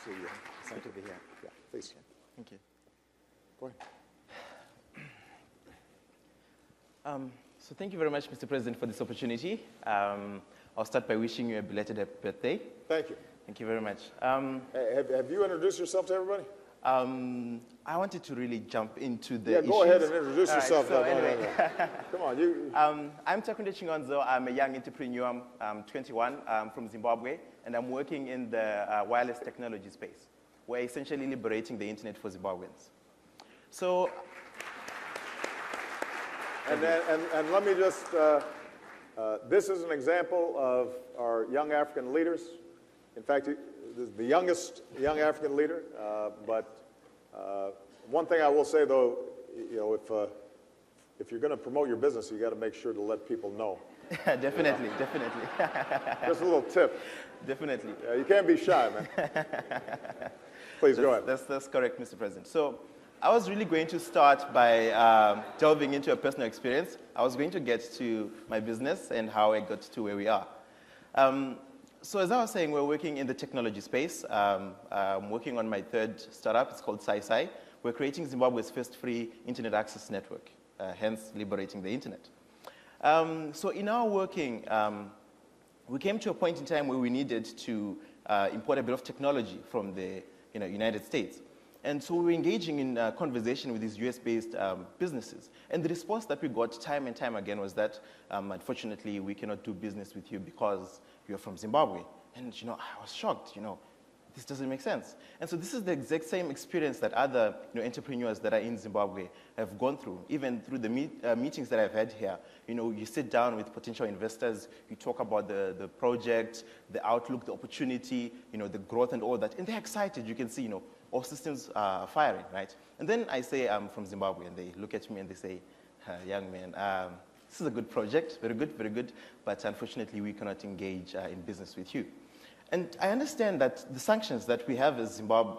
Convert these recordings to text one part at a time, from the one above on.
to you. It's good to be here. Yeah, please. Thank you. Go ahead. So thank you very much, Mr. President, for this opportunity. I'll start by wishing you a belated happy birthday. Thank you. Thank you very much. Have you introduced yourself to everybody? I wanted to really jump into the Yeah, go ahead and introduce yourself. Right, so anyway. Come on. I'm Takunda Chingonzoh. I'm a young entrepreneur. I'm 21. I'm from Zimbabwe, and I'm working in the wireless technology space. We're essentially liberating the internet for Zimbabweans. So, and let me just, this is an example of our young African leaders. In fact, this is the youngest young African leader. But one thing I will say, though, you know, if you're going to promote your business, you got to make sure to let people know. Definitely, you know? Definitely. Just a little tip. Definitely. You can't be shy, man. Please go ahead. That's correct, Mr. President. So I was really going to start by delving into a personal experience. I was going to get to my business and how I got to where we are. So as I was saying, we're working in the technology space. I'm working on my third startup. It's called Saisai. We're creating Zimbabwe's first free internet access network, hence liberating the internet. So in our working, we came to a point in time where we needed to import a bit of technology from the United States. And so we were engaging in conversation with these US-based businesses. And the response that we got time and time again was that, unfortunately, we cannot do business with you because you're from Zimbabwe. And I was shocked, this doesn't make sense. And so this is the exact same experience that other entrepreneurs that are in Zimbabwe have gone through, even through the meetings that I've had here. You sit down with potential investors, you talk about the project, the outlook, the opportunity, the growth and all that, and they're excited. You can see, all systems are firing, right? And then I say I'm from Zimbabwe, and they look at me and they say, young man, this is a good project, very good, but unfortunately we cannot engage in business with you. And I understand that the sanctions that we have as Zimbabwe,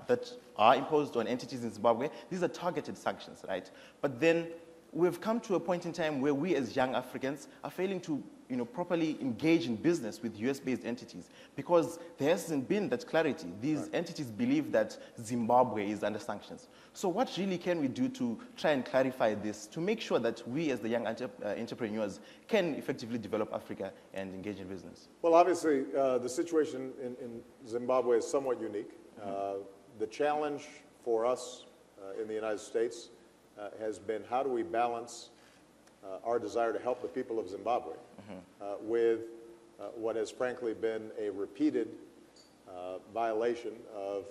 that are imposed on entities in Zimbabwe, these are targeted sanctions, right? But then we've come to a point in time where we as young Africans are failing to properly engage in business with US-based entities because there hasn't been that clarity. These entities believe that Zimbabwe is under sanctions. So what really can we do to try and clarify this, to make sure that we as the young entrepreneurs can effectively develop Africa and engage in business? Well, obviously, the situation in Zimbabwe is somewhat unique. The challenge for us in the United States has been how do we balance our desire to help the people of Zimbabwe with what has frankly been a repeated violation of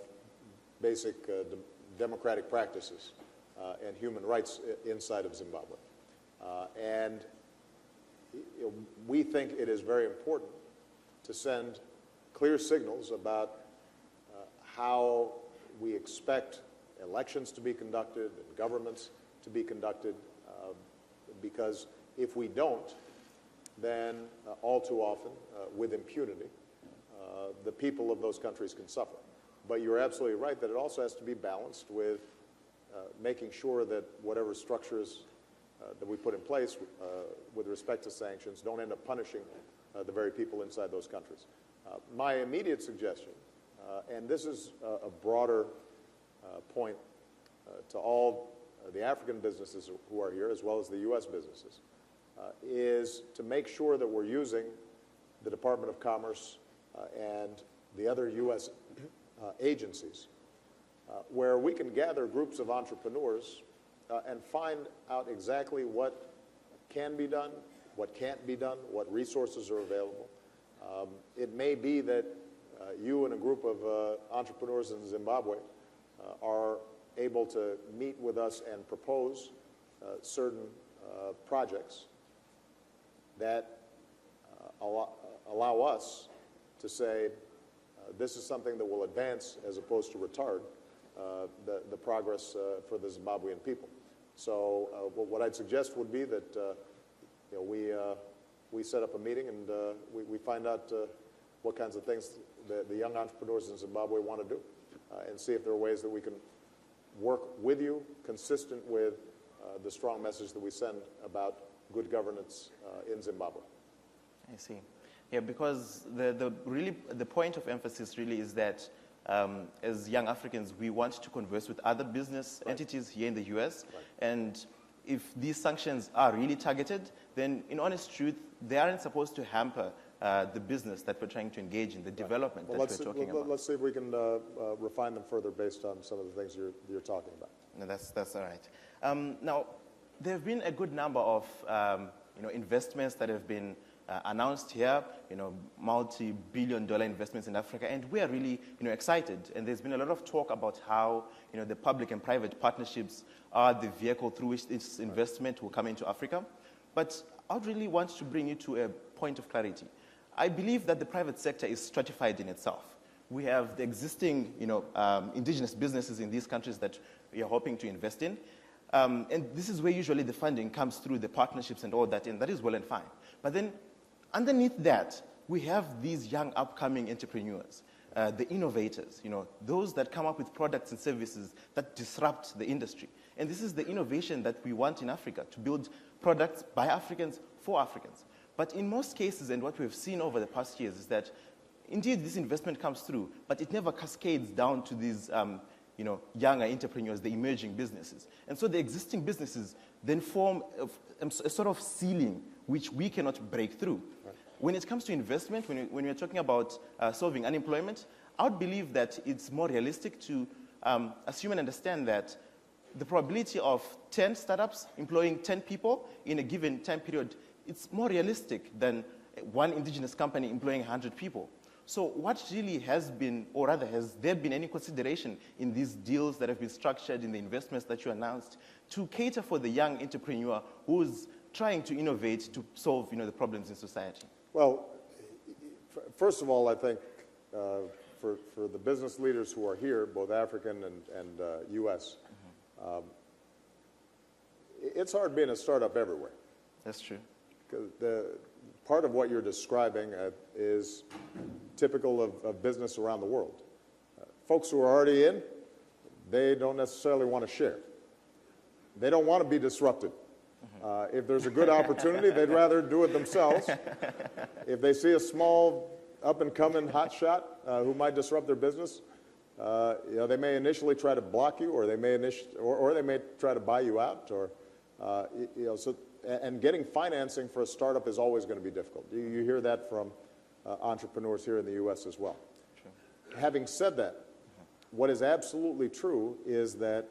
basic democratic practices and human rights inside of Zimbabwe. And we think it is very important to send clear signals about how we expect elections to be conducted and governments to be conducted, because if we don't, then all too often, with impunity, the people of those countries can suffer. But you're absolutely right that it also has to be balanced with making sure that whatever structures that we put in place with respect to sanctions don't end up punishing the very people inside those countries. My immediate suggestion, and this is a broader point to all the African businesses who are here, as well as the U.S. businesses, is to make sure that we're using the Department of Commerce and the other U.S. agencies where we can gather groups of entrepreneurs and find out exactly what can be done, what can't be done, what resources are available. It may be that you and a group of entrepreneurs in Zimbabwe are able to meet with us and propose certain projects that allow us to say this is something that will advance as opposed to retard the progress for the Zimbabwean people. So what I'd suggest would be that we set up a meeting and we find out what kinds of things the young entrepreneurs in Zimbabwe want to do and see if there are ways that we can work with you consistent with the strong message that we send about good governance in Zimbabwe. I see. Yeah, because the point of emphasis really is that as young Africans, we want to converse with other business entities here in the US. And if these sanctions are really targeted, then in honest truth, they aren't supposed to hamper the business that we're trying to engage in, the development that we're talking about. Let's see if we can refine them further based on some of the things you're talking about. No, that's all right. Now, there have been a good number of investments that have been announced here, multi-billion-dollar investments in Africa, and we are really excited. And there's been a lot of talk about how the public and private partnerships are the vehicle through which this investment will come into Africa. But I would really want to bring you to a point of clarity. I believe that the private sector is stratified in itself. We have the existing indigenous businesses in these countries that we are hoping to invest in. And this is where usually the funding comes through the partnerships and all that, and that is well and fine. But then underneath that, we have these young upcoming entrepreneurs, the innovators, those that come up with products and services that disrupt the industry. And this is the innovation that we want in Africa, to build products by Africans for Africans. But in most cases, and what we've seen over the past years, is that indeed this investment comes through, but it never cascades down to these younger entrepreneurs, the emerging businesses. And so the existing businesses then form a sort of ceiling which we cannot break through. Right. When it comes to investment, when we're talking about solving unemployment, I would believe that it's more realistic to assume and understand that the probability of 10 startups employing 10 people in a given time period, it's more realistic than one indigenous company employing 100 people. So what really has been, or rather has there been any consideration in these deals that have been structured, in the investments that you announced, to cater for the young entrepreneur who's trying to innovate to solve the problems in society? Well, first of all, I think for the business leaders who are here, both African and U.S., it's hard being a startup everywhere. That's true. Part of what you're describing is typical of business around the world. Folks who are already in, they don't necessarily want to share. They don't want to be disrupted. If there's a good opportunity, they'd rather do it themselves. If they see a small, up-and-coming hotshot who might disrupt their business, they may initially try to block you, or they may try to buy you out, or and getting financing for a startup is always going to be difficult. You hear that from entrepreneurs here in the U.S. as well. True. Having said that, what is absolutely true is that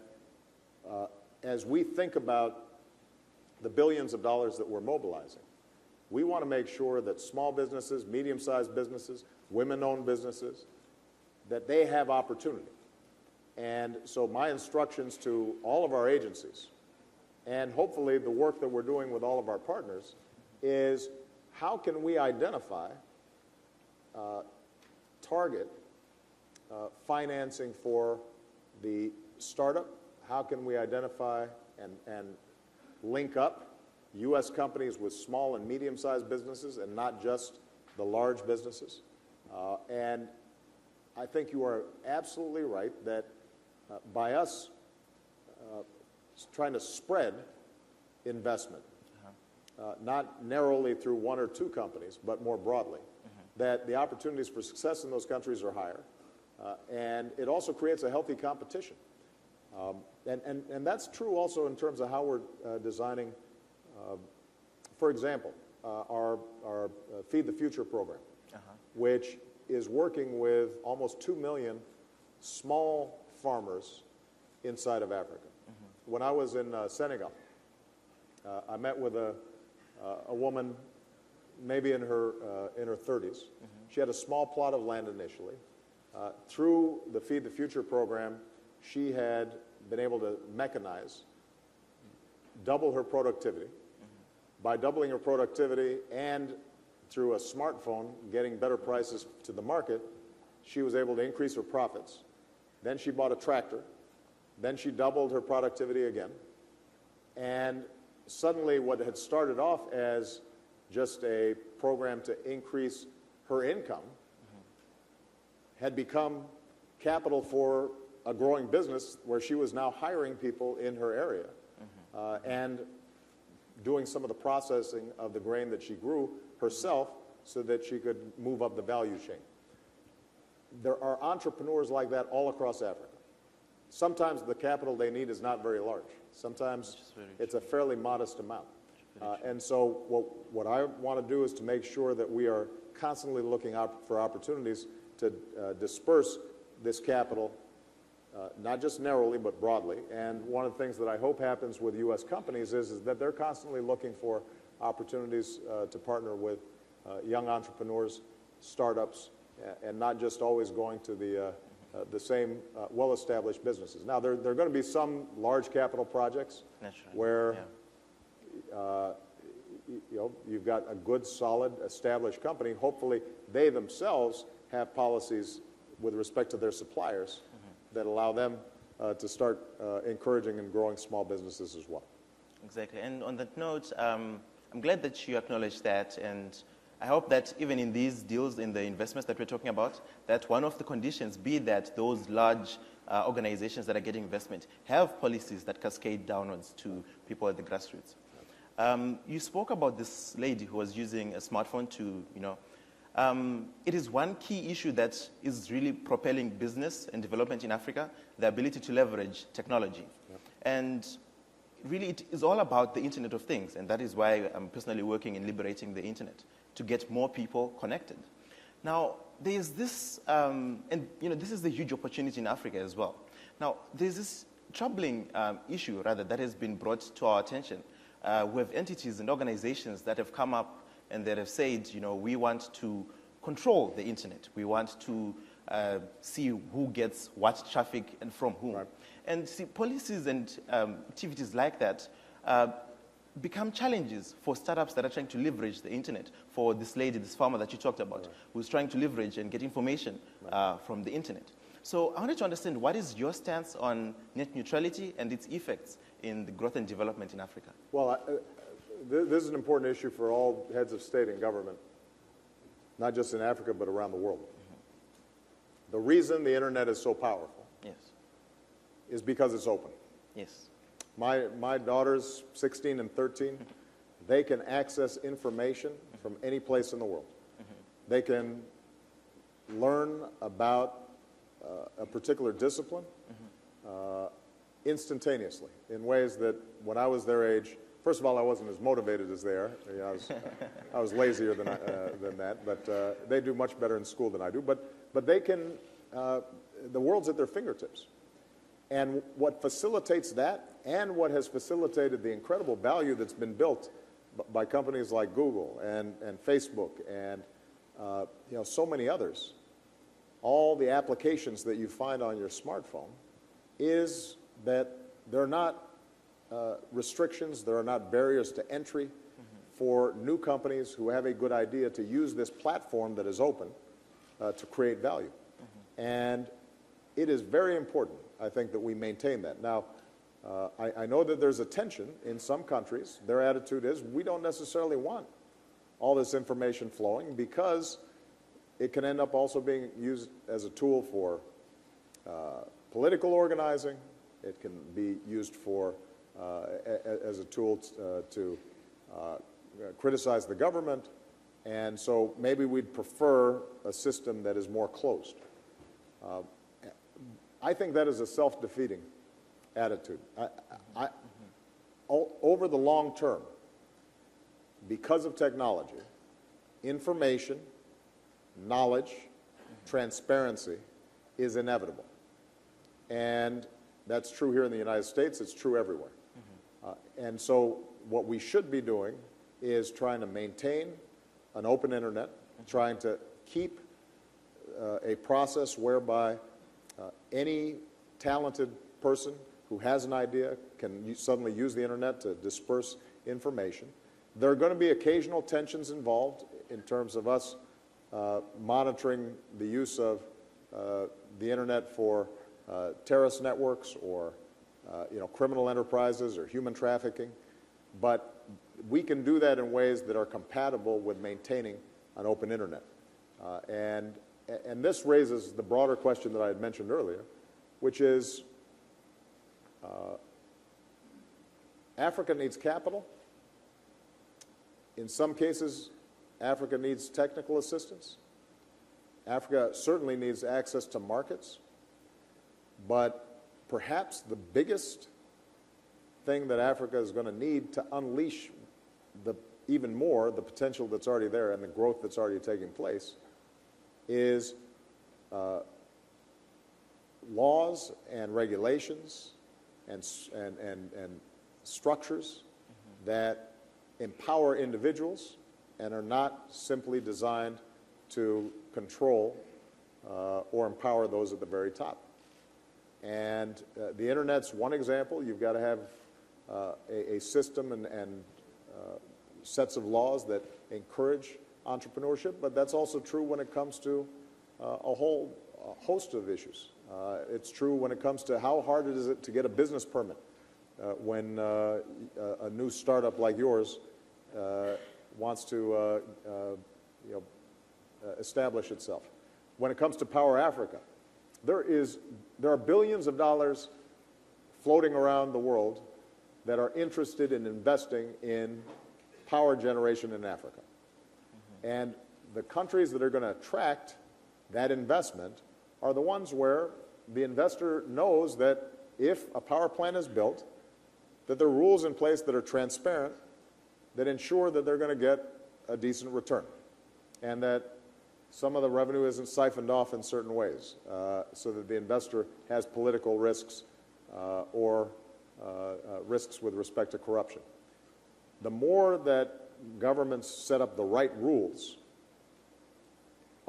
as we think about the billions of dollars that we're mobilizing, we want to make sure that small businesses, medium-sized businesses, women-owned businesses, that they have opportunity. And so my instructions to all of our agencies, and hopefully the work that we're doing with all of our partners, is how can we identify, target financing for the startup? How can we identify and link up U.S. companies with small and medium-sized businesses and not just the large businesses? And I think you are absolutely right that by us trying to spread investment, not narrowly through one or two companies, but more broadly, that the opportunities for success in those countries are higher. And it also creates a healthy competition. And that's true also in terms of how we're designing, for example, our Feed the Future program, which is working with almost 2 million small farmers inside of Africa. When I was in Senegal, I met with a woman maybe in her 30s. She had a small plot of land initially. Through the Feed the Future program, she had been able to mechanize, double her productivity. By doubling her productivity and through a smartphone getting better prices to the market, she was able to increase her profits. Then she bought a tractor. Then she doubled her productivity again. And suddenly what had started off as just a program to increase her income had become capital for a growing business where she was now hiring people in her area and doing some of the processing of the grain that she grew herself so that she could move up the value chain. there are entrepreneurs like that all across Africa. Sometimes the capital they need is not very large. Sometimes it's a fairly modest amount. And so what I want to do is to make sure that we are constantly looking out for opportunities to disperse this capital, not just narrowly, but broadly. And one of the things that I hope happens with U.S. companies is that they're constantly looking for opportunities to partner with young entrepreneurs, startups, and not just always going to the same well-established businesses. Now, there are going to be some large capital projects where you've got a good, solid, established company. Hopefully, they themselves have policies with respect to their suppliers that allow them to start encouraging and growing small businesses as well. Exactly. And on that note, I'm glad that you acknowledge that, and I hope that even in these deals, in the investments that we're talking about, that one of the conditions be that those large organizations that are getting investment have policies that cascade downwards to people at the grassroots. You spoke about this lady who was using a smartphone to, it is one key issue that is really propelling business and development in Africa, the ability to leverage technology. Yep. And really, it is all about the Internet of Things, and that is why I'm personally working in liberating the Internet, to get more people connected. Now, there's this, this is the huge opportunity in Africa as well. Now, there's this troubling issue, rather, that has been brought to our attention. We have entities and organizations that have come up and that have said, we want to control the Internet. We want to see who gets what traffic and from whom. Right. And see, policies and activities like that become challenges for startups that are trying to leverage the Internet. For this lady, this farmer that you talked about, right, who's trying to leverage and get information from the Internet. So I wanted to understand, what is your stance on net neutrality and its effects in the growth and development in Africa? Well, this is an important issue for all heads of state and government, not just in Africa, but around the world. Mm-hmm. The reason the Internet is so powerful, yes, is because it's open. Yes. My daughters, 16 and 13, they can access information from any place in the world. Mm-hmm. They can learn about a particular discipline instantaneously in ways that when I was their age, first of all, I wasn't as motivated as they are. I was lazier than that, but they do much better in school than I do. But they can, the world's at their fingertips. And what facilitates that, and what has facilitated the incredible value that's been built by companies like Google and Facebook and so many others, all the applications that you find on your smartphone, is that there are not restrictions, there are not barriers to entry for new companies who have a good idea to use this platform that is open to create value. And it is very important, I think, that we maintain that. Now, I know that there's a tension in some countries. Their attitude is, we don't necessarily want all this information flowing because it can end up also being used as a tool for political organizing. It can be used for as a tool to criticize the government. And so maybe we'd prefer a system that is more closed. I think that is a self-defeating attitude. Over the long term, because of technology, information, knowledge, transparency is inevitable. And that's true here in the United States. It's true everywhere. And so what we should be doing is trying to maintain an open Internet, trying to keep a process whereby any talented person who has an idea can suddenly use the Internet to disperse information. There are going to be occasional tensions involved in terms of us monitoring the use of the Internet for terrorist networks or criminal enterprises or human trafficking. But we can do that in ways that are compatible with maintaining an open Internet. And this raises the broader question that I had mentioned earlier, which is Africa needs capital. In some cases, Africa needs technical assistance. Africa certainly needs access to markets, but perhaps the biggest thing that Africa is going to need to unleash even more the potential that's already there and the growth that's already taking place is laws and regulations and structures that empower individuals and are not simply designed to control or empower those at the very top. And the Internet's one example. You've got to have a system and sets of laws that encourage entrepreneurship, but that's also true when it comes to a whole host of issues. It's true when it comes to how hard is it to get a business permit when a new startup like yours wants to establish itself. When it comes to Power Africa, there are billions of dollars floating around the world that are interested in investing in power generation in Africa. And the countries that are going to attract that investment are the ones where the investor knows that if a power plant is built, that there are rules in place that are transparent that ensure that they're going to get a decent return, and that some of the revenue isn't siphoned off in certain ways, so that the investor has political risks or risks with respect to corruption. The more that governments set up the right rules,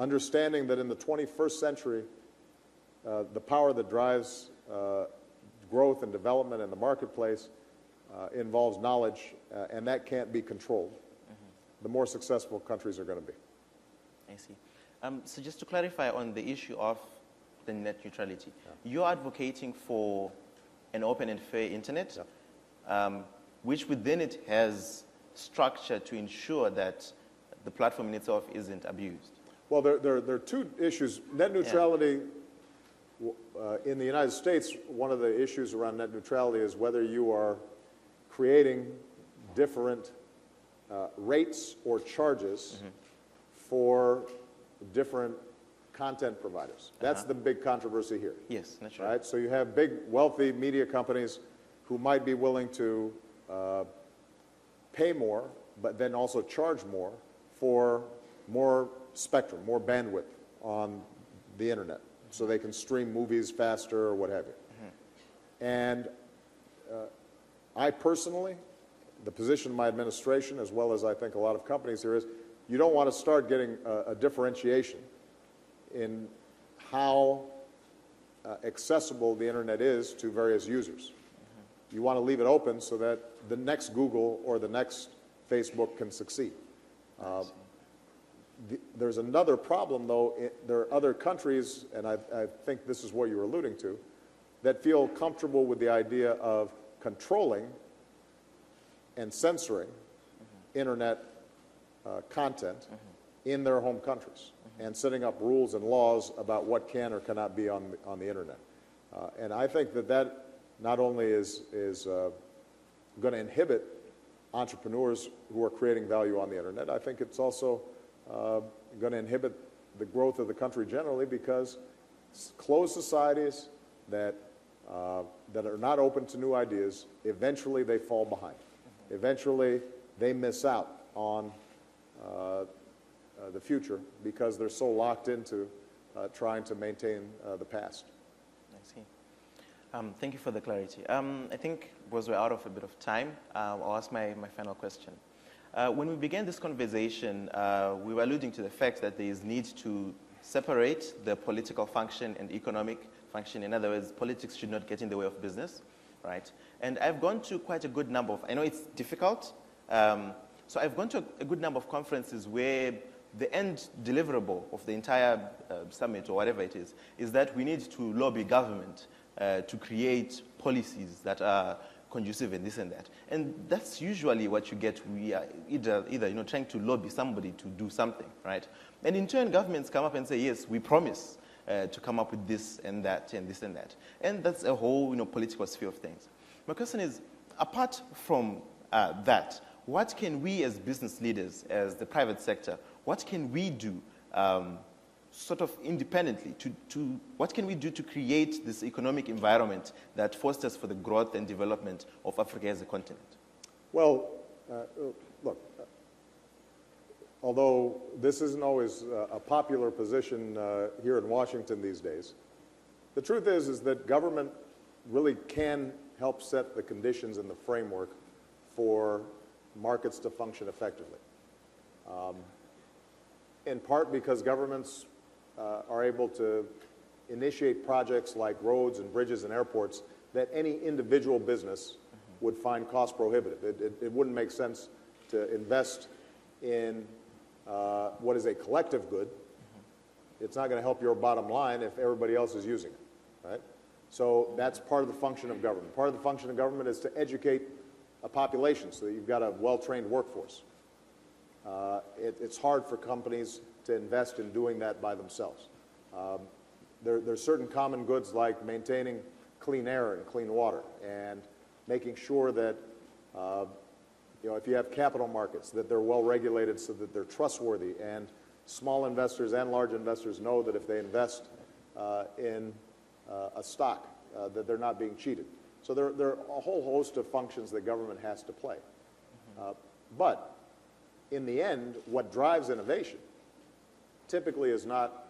understanding that in the 21st century, the power that drives growth and development in the marketplace involves knowledge, and that can't be controlled, the more successful countries are going to be. I see. So just to clarify on the issue of the net neutrality, you're advocating for an open and fair internet, which within it has structure to ensure that the platform in itself isn't abused. Well, there are two issues. Net neutrality, in the United States, one of the issues around net neutrality is whether you are creating different rates or charges for different content providers. That's the big controversy here. Yes, naturally. Right? So you have big, wealthy media companies who might be willing to pay more, but then also charge more for more spectrum, more bandwidth on the internet, so they can stream movies faster or what have you. And I personally, the position of my administration, as well as I think a lot of companies here, is you don't want to start getting a differentiation in how accessible the internet is to various users. You want to leave it open so that the next Google or the next Facebook can succeed. There's another problem, though. There are other countries, and I think this is what you were alluding to, that feel comfortable with the idea of controlling and censoring internet content in their home countries and setting up rules and laws about what can or cannot be on the internet. And I think that not only is going to inhibit entrepreneurs who are creating value on the internet, I think it's also going to inhibit the growth of the country generally, because closed societies that are not open to new ideas, eventually they fall behind. Eventually they miss out on the future because they're so locked into trying to maintain the past. I see. Thank you for the clarity. I think because we're out of a bit of time, I'll ask my final question. When we began this conversation, we were alluding to the fact that there is need to separate the political function and economic function. In other words, politics should not get in the way of business, right? And I've gone to quite a good number of, I know it's difficult, so I've gone to a good number of conferences where the end deliverable of the entire summit or whatever it is that we need to lobby government to create policies that are conducive and this and that. And that's usually what you get. We are either trying to lobby somebody to do something, right? And in turn, governments come up and say, yes, we promise to come up with this and that and this and that. And that's a whole political sphere of things. My question is, apart from that, what can we as business leaders, as the private sector, what can we do sort of independently, what can we do to create this economic environment that fosters for the growth and development of Africa as a continent? Well, look, although this isn't always a popular position here in Washington these days, the truth is that government really can help set the conditions and the framework for markets to function effectively. In part because governments are able to initiate projects like roads and bridges and airports that any individual business would find cost prohibitive. It wouldn't make sense to invest in what is a collective good. It's not going to help your bottom line if everybody else is using it, right? So that's part of the function of government. Part of the function of government is to educate a population so that you've got a well-trained workforce. It's hard for companies to invest in doing that by themselves. There's certain common goods like maintaining clean air and clean water and making sure that if you have capital markets, that they're well regulated so that they're trustworthy, and small investors and large investors know that if they invest in a stock, that they're not being cheated. So there are a whole host of functions that government has to play. But in the end, what drives innovation typically is not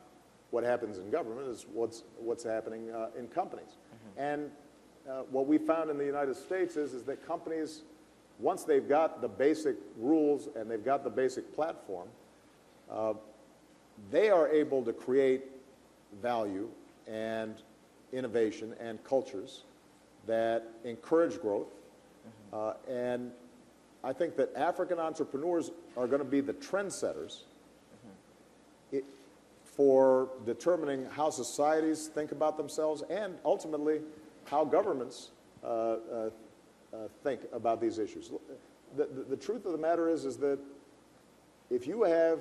what happens in government, is what's happening in companies. And what we found in the United States is that companies, once they've got the basic rules and they've got the basic platform, they are able to create value and innovation and cultures that encourage growth. And I think that African entrepreneurs are going to be the trendsetters for determining how societies think about themselves and ultimately how governments think about these issues. The truth of the matter is that if you have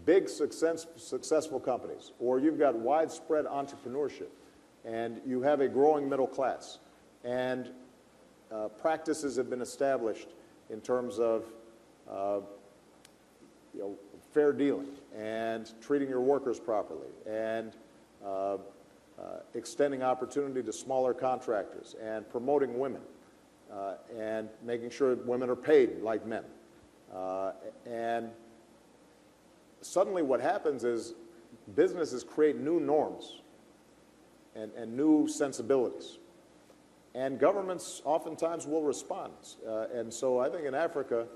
big successful companies, or you've got widespread entrepreneurship, and you have a growing middle class, and practices have been established in terms of fair dealing and treating your workers properly and extending opportunity to smaller contractors and promoting women and making sure that women are paid like men. And suddenly what happens is businesses create new norms and new sensibilities. And governments oftentimes will respond. And so I think in Africa,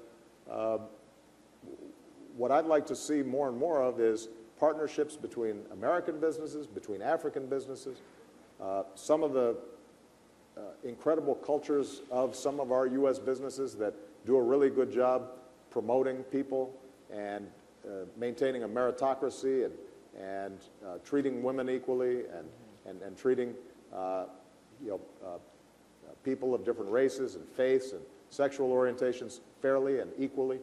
what I'd like to see more and more of is partnerships between American businesses, between African businesses. Some of the incredible cultures of some of our U.S. businesses that do a really good job promoting people and maintaining a meritocracy and treating women equally and treating people of different races and faiths and sexual orientations fairly and equally,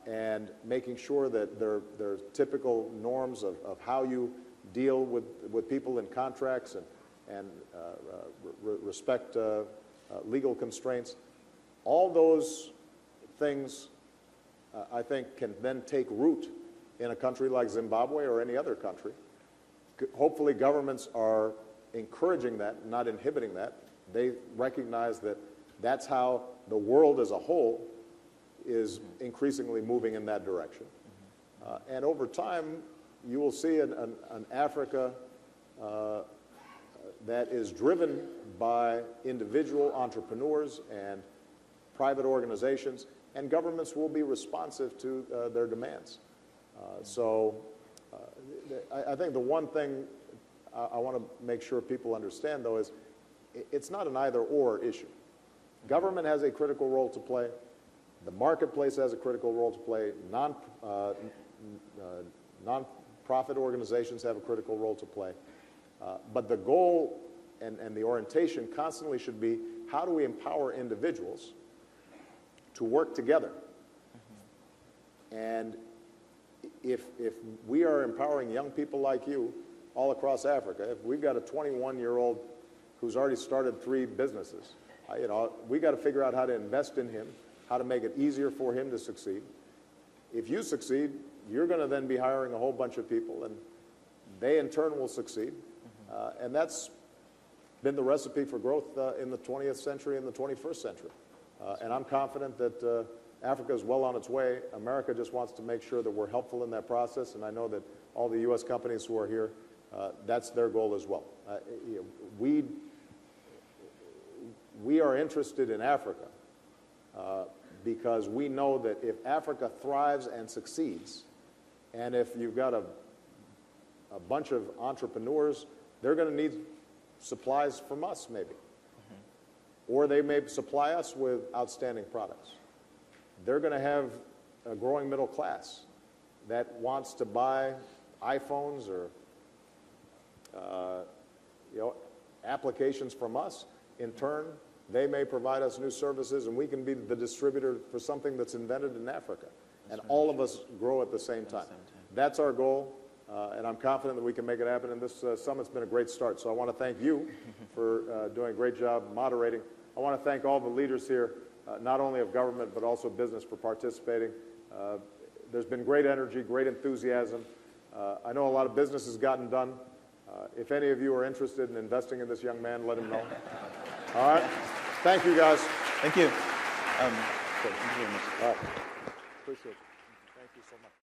and making sure that there are typical norms of how you deal with people in contracts and respect legal constraints. All those things, I think, can then take root in a country like Zimbabwe or any other country. Hopefully governments are encouraging that, not inhibiting that. They recognize that that's how the world as a whole is increasingly moving in that direction. And over time, you will see an Africa that is driven by individual entrepreneurs and private organizations, and governments will be responsive to their demands. I think the one thing I want to make sure people understand, though, is it's not an either-or issue. Government has a critical role to play. The marketplace has a critical role to play. Non-profit organizations have a critical role to play. But the goal and the orientation constantly should be, how do we empower individuals to work together? And if we are empowering young people like you all across Africa, if we've got a 21-year-old who's already started 3 businesses, we got to figure out how to invest in him, how to make it easier for him to succeed. If you succeed, you're going to then be hiring a whole bunch of people, they in turn will succeed. And that's been the recipe for growth in the 20th century and the 21st century. And I'm confident that Africa is well on its way. America just wants to make sure that we're helpful in that process, and I know that all the U.S. companies who are here, that's their goal as well. We are interested in Africa because we know that if Africa thrives and succeeds, and if you've got a bunch of entrepreneurs, they're going to need supplies from us, maybe. Or they may supply us with outstanding products. They're going to have a growing middle class that wants to buy iPhones or applications from us. In turn, they may provide us new services, and we can be the distributor for something that's invented in Africa. And all of us grow at the same time. That's our goal, and I'm confident that we can make it happen. And this summit's been a great start. So I want to thank you for doing a great job moderating. I want to thank all the leaders here, not only of government, but also business, for participating. There's been great energy, great enthusiasm. I know a lot of business has gotten done. If any of you are interested in investing in this young man, let him know. All right? Thank you, guys. Thank you. Thank you very much. All right. Appreciate you. Thank you so much.